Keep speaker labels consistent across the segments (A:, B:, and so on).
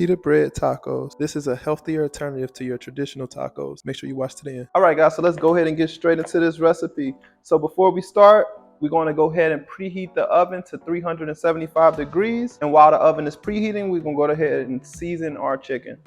A: pita bread tacos. This is a healthier alternative to your traditional tacos. Make sure you watch to the end. All right, guys, so let's go ahead and get straight into this recipe. So before we start, we're going to go ahead and preheat the oven to 375 degrees. And while the oven is preheating, we're going to go ahead and season our chicken.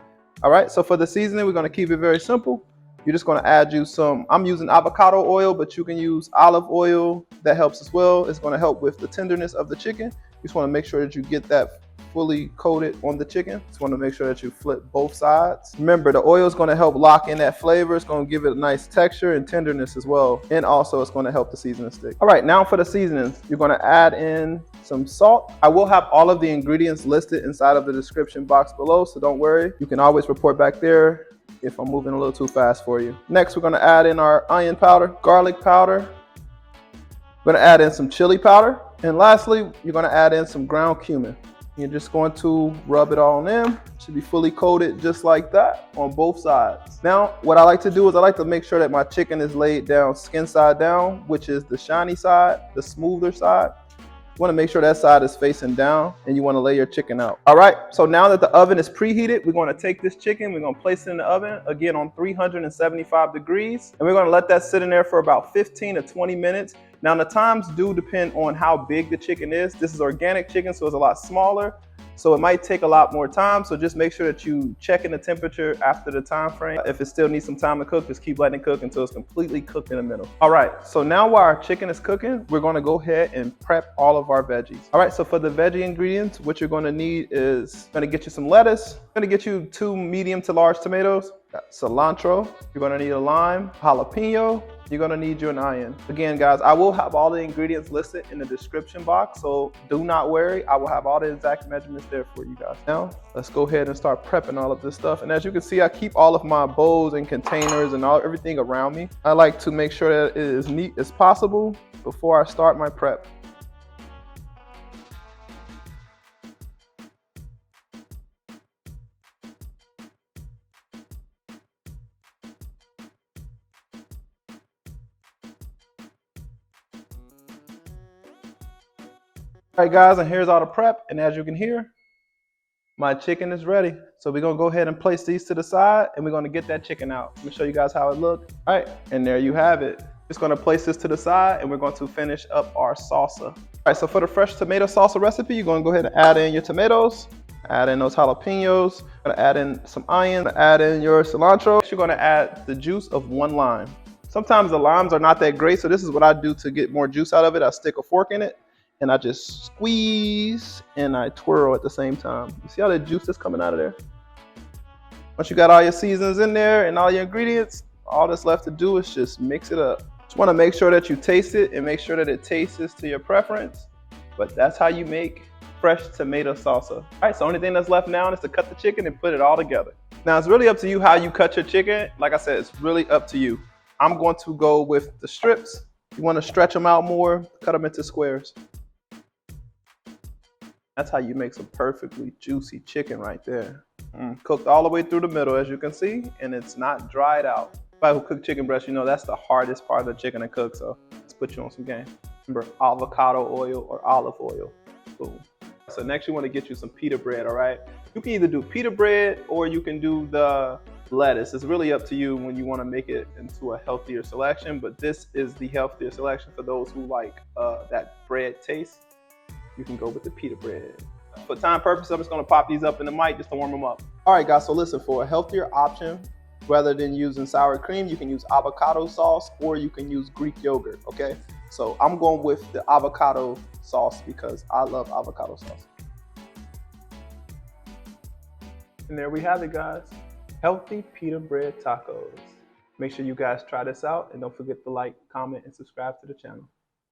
A: All right, so for the seasoning, we're going to keep it very simple. You're just going to add you some, I'm using avocado oil, but you can use olive oil. That helps as well. It's going to help with the tenderness of the chicken. You just want to make sure that you get that fully coated on the chicken. Just want to make sure that you flip both sides. Remember, the oil is going to help lock in that flavor. It's going to give it a nice texture and tenderness as well. And also it's going to help the seasoning stick. All right, now for the seasonings, you're going to add in some salt. I will have all of the ingredients listed inside of the description box below, so don't worry. You can always report back there if I'm moving a little too fast for you. Next, we're going to add in our onion powder, garlic powder. We're going to add in some chili powder. And lastly, you're going to add in some ground cumin. You're just going to rub it all in. It should be fully coated just like that on both sides. Now, what I like to do is I like to make sure that my chicken is laid down skin side down, which is the shiny side, the smoother side. You want to make sure that side is facing down, and you want to lay your chicken out. All right, so now that the oven is preheated, we're going to take this chicken, we're going to place it in the oven, again on 375 degrees, and we're going to let that sit in there for about 15 to 20 minutes. Now, the times do depend on how big the chicken is. This is organic chicken, so it's a lot smaller. So it might take a lot more time. So just make sure that you check in the temperature after the time frame. If it still needs some time to cook, just keep letting it cook until it's completely cooked in the middle. All right, so now while our chicken is cooking, we're gonna go ahead and prep all of our veggies. All right, so for the veggie ingredients, what you're gonna need is gonna get you some lettuce, gonna get you 2 medium to large tomatoes, cilantro, you're gonna need a lime, jalapeno, you're gonna need an onion. Again, guys, I will have all the ingredients listed in the description box, so do not worry. I will have all the exact measurements there for you guys. Now, let's go ahead and start prepping all of this stuff. And as you can see, I keep all of my bowls and containers and everything around me. I like to make sure that it is neat as possible before I start my prep. All right, guys, and here's all the prep. And as you can hear, my chicken is ready. So we're gonna go ahead and place these to the side, and we're gonna get that chicken out. Let me show you guys how it looks. All right, and there you have it. Just gonna place this to the side, and we're going to finish up our salsa. All right, so for the fresh tomato salsa recipe, you're gonna go ahead and add in your tomatoes, add in those jalapenos, gonna add in some onion, add in your cilantro. You're gonna add the juice of 1 lime. Sometimes the limes are not that great, so this is what I do to get more juice out of it. I stick a fork in it, and I just squeeze and I twirl at the same time. You see all the juice that's coming out of there? Once you got all your seasonings in there and all your ingredients, all that's left to do is just mix it up. Just want to make sure that you taste it and make sure that it tastes to your preference. But that's how you make fresh tomato salsa. All right, so the only thing that's left now is to cut the chicken and put it all together. Now, it's really up to you how you cut your chicken. Like I said, it's really up to you. I'm going to go with the strips. You want to stretch them out more, cut them into squares. That's how you make some perfectly juicy chicken right there. Cooked all the way through the middle, as you can see, and it's not dried out. If I cook chicken breast, you know that's the hardest part of the chicken to cook, so let's put you on some game. Remember, avocado oil or olive oil. Boom. So next you want to get you some pita bread, all right? You can either do pita bread or you can do the lettuce. It's really up to you when you want to make it into a healthier selection, but this is the healthier selection for those who like that bread taste. You can go with the pita bread. For time purposes, I'm just gonna pop these up in the mic just to warm them up. All right, guys, so listen, for a healthier option, rather than using sour cream, you can use avocado sauce or you can use Greek yogurt, okay? So I'm going with the avocado sauce because I love avocado sauce. And there we have it, guys. Healthy pita bread tacos. Make sure you guys try this out and don't forget to like, comment, and subscribe to the channel.